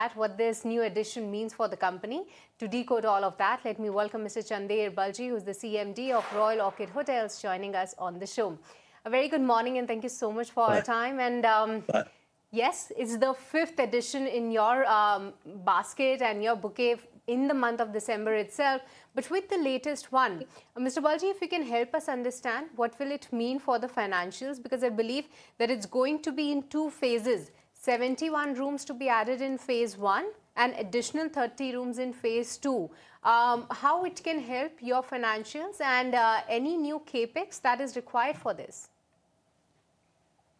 At what this new addition means for the company. To decode all of that, let me welcome Mr. Chander Baljee, who's the CMD of Royal Orchid Hotels, joining us on the show. A very good morning and thank you so much for our But, time. And but yes, it's the fifth edition in your basket and your bouquet in the month of December itself. But with the latest one, Mr. Baljee, if you can help us understand what will it mean for the financials, because I believe that it's going to be in two phases. 71 rooms to be added in phase 1 and additional 30 rooms in phase 2. How it can help your financials and any new capex that is required for this?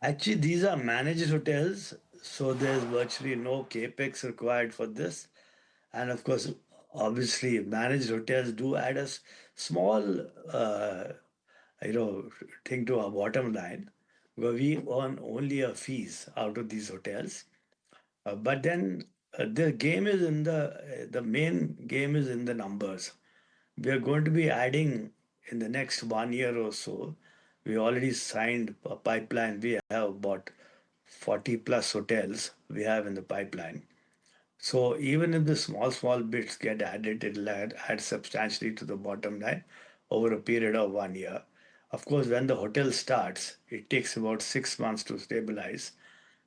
actually, these are managed hotels, so there's virtually no capex required for this. And of course, obviously, managed hotels do add a small, you know, thing to our bottom line, where we earn only a fees out of these hotels. But then the game is in the main game is in the numbers. We are going to be adding in the next 1 year or so. We already signed a pipeline. We have about 40 plus hotels we have in the pipeline. So even if the small bits get added, it'll add substantially to the bottom line over a period of 1 year. Of course, when the hotel starts, it takes about 6 months to stabilize.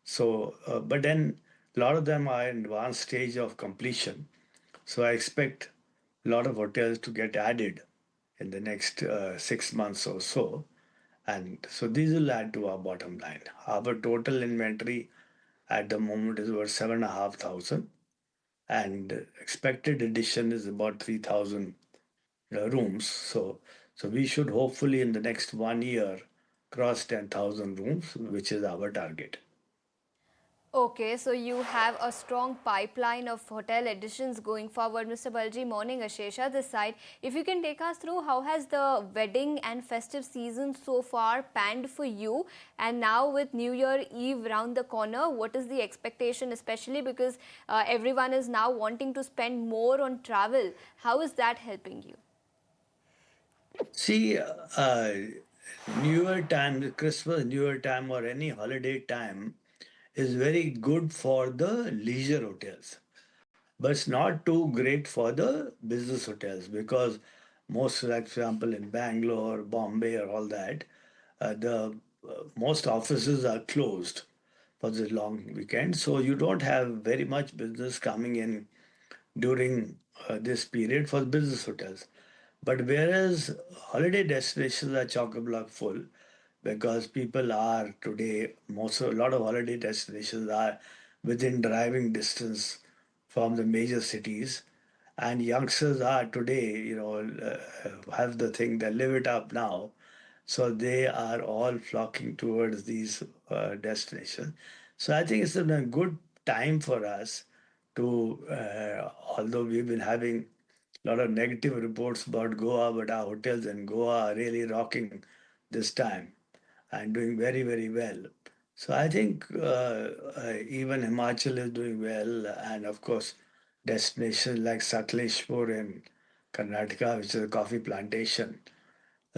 So, but then a lot of them are in advanced stage of completion. So I expect a lot of hotels to get added in the next 6 months or so. And so these will add to our bottom line. Our total inventory at the moment is about 7,500, and expected addition is about 3,000 rooms. So we should hopefully in the next 1 year cross 10,000 rooms, which is our target. Okay, so you have a strong pipeline of hotel additions going forward. Mr. Baljee, morning, Ashesha this side. If you can take us through how has the wedding and festive season so far panned for you? And now with New Year Eve round the corner, what is the expectation, especially because everyone is now wanting to spend more on travel? How is that helping you? See, New Year time, Christmas, New Year time, or any holiday time is very good for the leisure hotels, but it's not too great for the business hotels because most, like for example, in Bangalore, Bombay, or all that, the most offices are closed for this long weekend, so you don't have very much business coming in during this period for business hotels. But whereas holiday destinations are chock-a-block full because people are today, a lot of holiday destinations are within driving distance from the major cities, and youngsters are today, have the thing they live it up now, so they are all flocking towards these destinations. So I think it's a good time for us to, although we've been having a lot of negative reports about Goa, but our hotels in Goa are really rocking this time and doing very, very well. So I think even Himachal is doing well, and of course, destinations like Sakleshpur in Karnataka, which is a coffee plantation.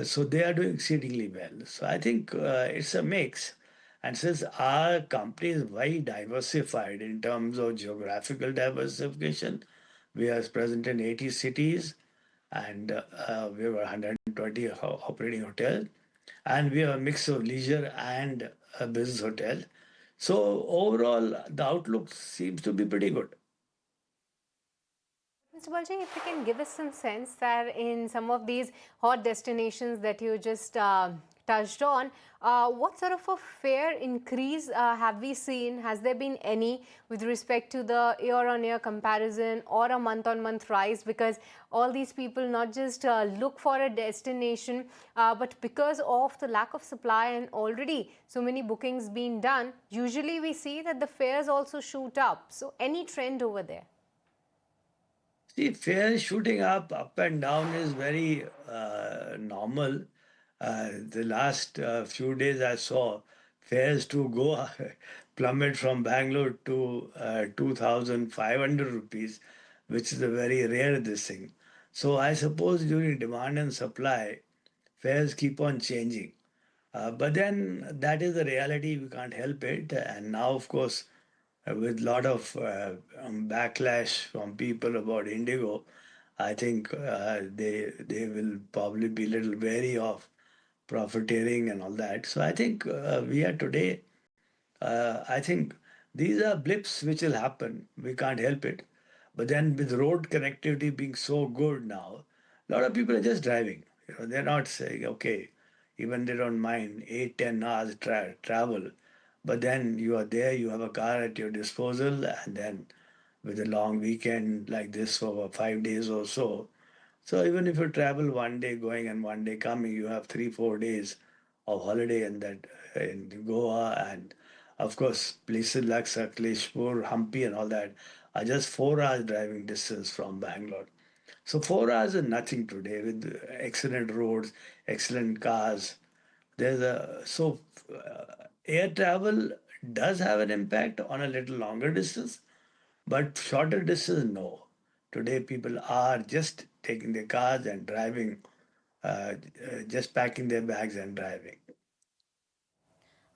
So they are doing exceedingly well. So I think it's a mix. And since our company is very diversified in terms of geographical diversification, we are present in 80 cities and we have 120 operating hotels. And we have a mix of leisure and a business hotel. So overall, the outlook seems to be pretty good. Mr. Baljee, if you can give us some sense that in some of these hot destinations that you just touched on, what sort of a fare increase have we seen? Has there been any with respect to the year-on-year comparison or a month-on-month rise? Because all these people not just look for a destination, but because of the lack of supply and already so many bookings being done, usually we see that the fares also shoot up. So any trend over there? See, fare shooting up and down is very normal. The last few days I saw fares to go plummet from Bangalore to 2,500 rupees, which is a very rare this thing. So I suppose during demand and supply, fares keep on changing. But then that is the reality. We can't help it. And now, of course, with a lot of backlash from people about Indigo, I think they will probably be a little wary of profiteering and all that. So I think we are today. I think these are blips which will happen. We can't help it. But then with road connectivity being so good now, a lot of people are just driving. They're not saying, okay, even they don't mind 8, 10 hours travel. But then you are there, you have a car at your disposal, and then with a long weekend like this for 5 days or so. So even if you travel one day going and one day coming, you have 3, 4 days of holiday and that in Goa, and of course places like Sakleshpur, Hampi and all that are just 4 hours driving distance from Bangalore. So 4 hours is nothing today with excellent roads, excellent cars. There's a so air travel does have an impact on a little longer distance, but shorter distance, no. Today, people are just taking their cars and driving, just packing their bags and driving.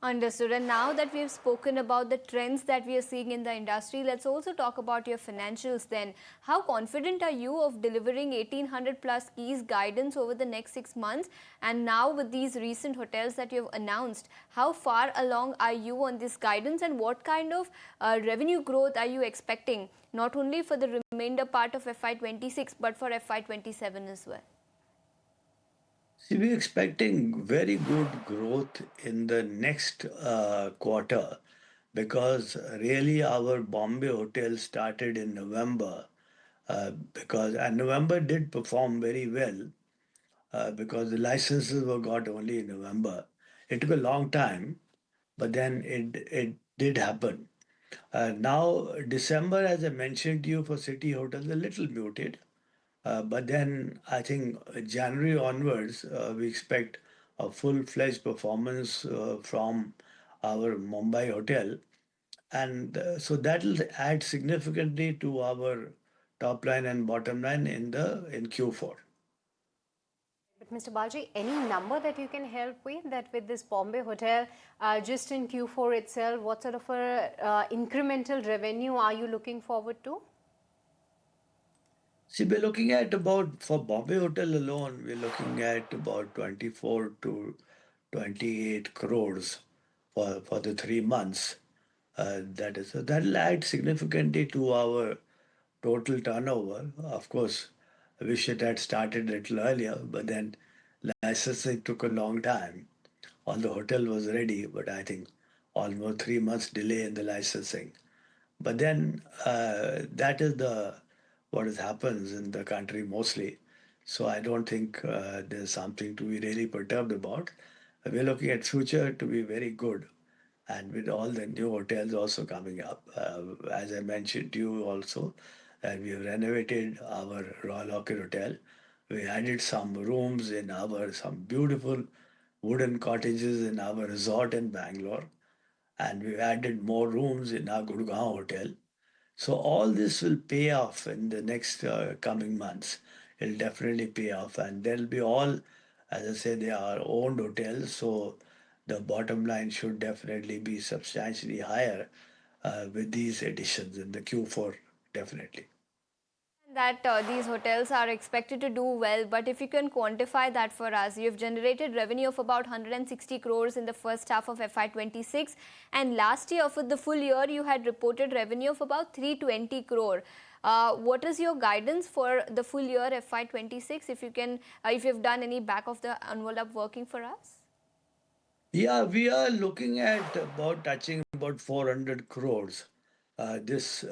Understood. And now that we've spoken about the trends that we are seeing in the industry, let's also talk about your financials then. How confident are you of delivering 1800 plus keys guidance over the next 6 months? And now with these recent hotels that you've announced, how far along are you on this guidance and what kind of revenue growth are you expecting, not only for the remainder part of FY26 but for FY27 as well? See, we're expecting very good growth in the next quarter because really our Bombay hotel started in November because and November did perform very well because the licenses were got only in November. It took a long time, but then it did happen. Now, December, as I mentioned to you, for city hotels, a little muted. But then I think January onwards, we expect a full-fledged performance from our Mumbai hotel. And so that will add significantly to our top line and bottom line in Q4. But Mr. Baljee, any number that you can help with that with this Bombay hotel, just in Q4 itself, what sort of a incremental revenue are you looking forward to? See, we're looking at about, for Bombay Hotel alone, we're looking at about 24 to 28 crores for the 3 months. That is, so that'll add significantly to our total turnover. Of course, I wish it had started a little earlier, but then licensing took a long time. All the hotel was ready, but I think almost 3 months delay in the licensing. But then that is the what has happens in the country mostly. So I don't think there's something to be really perturbed about. We're looking at future to be very good, and with all the new hotels also coming up, as I mentioned to you also, and we have renovated our Royal Orchid Hotel. We added some rooms in our some beautiful wooden cottages in our resort in Bangalore, and we've added more rooms in our Gurgaon hotel. So all this will pay off in the next coming months. It'll definitely pay off, and they'll be all, as I say, they are owned hotels, so the bottom line should definitely be substantially higher with these additions in the Q4, definitely. That these hotels are expected to do well, but if you can quantify that for us, you've generated revenue of about 160 crores in the first half of FY26, and last year for the full year you had reported revenue of about 320 crore. What is your guidance for the full year FY26? If you can, if you've done any back of the envelope working for us. Yeah, we are looking at about touching about 400 crores this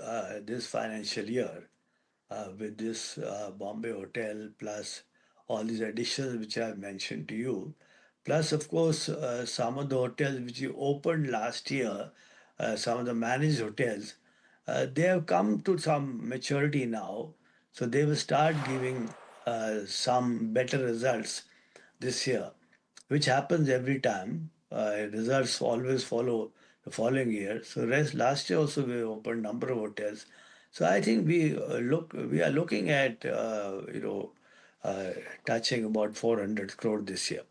financial year. With this Bombay hotel plus all these additions which I have mentioned to you. Plus, of course, some of the hotels which you opened last year, some of the managed hotels, they have come to some maturity now. So they will start giving some better results this year, which happens every time. Results always follow the following year. So last year also we opened number of hotels. So I think we are looking at uh, touching about 400 crore this year.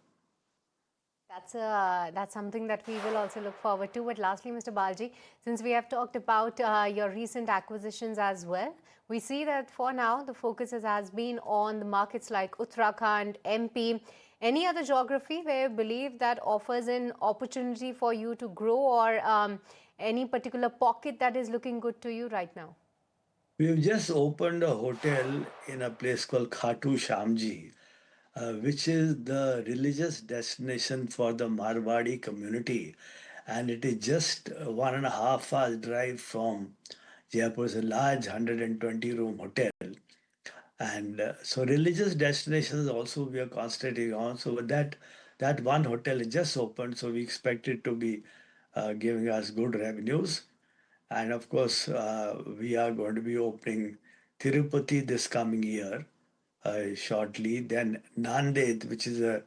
That's something that we will also look forward to. But lastly, Mr. Baljee, since we have talked about your recent acquisitions as well, we see that for now the focus has been on the markets like Uttarakhand, MP. Any other geography where you believe that offers an opportunity for you to grow, or any particular pocket that is looking good to you right now? We've just opened a hotel in a place called Khatu Shamji, which is the religious destination for the Marwadi community. And it is just 1.5 hours drive from Jaipur. It's a large 120 room hotel. And so religious destinations also we are concentrating on. So with that one hotel is just opened, so we expect it to be giving us good revenues. And of course, we are going to be opening Tirupati this coming year shortly. Then Nanded, which is a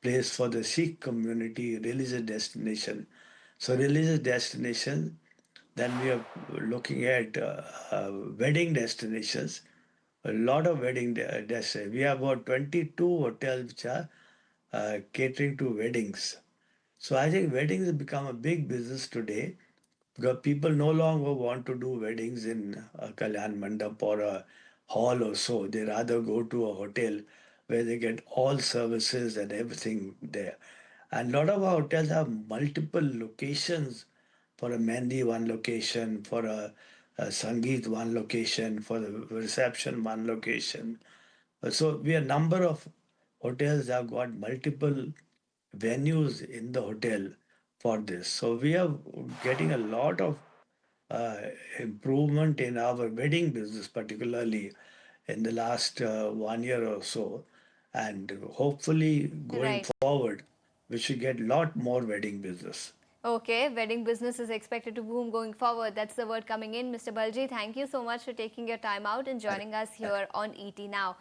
place for the Sikh community, religious destination. So religious destination. Then we are looking at wedding destinations. A lot of wedding destinations. We have about 22 hotels which are catering to weddings. So I think weddings have become a big business today because people no longer want to do weddings in a Kalyan Mandap or a hall or so. They rather go to a hotel where they get all services and everything there. And a lot of our hotels have multiple locations for a Mehndi, one location, for a Sangeet, one location, for the reception, one location. So we have a number of hotels that have got multiple venues in the hotel for this. So we are getting a lot of uh, improvement in our wedding business, particularly in the last 1 year or so. And hopefully going Right. forward, we should get a lot more wedding business. Okay, wedding business is expected to boom going forward. That's the word coming in. Mr. Baljee, thank you so much for taking your time out and joining us here on ET Now.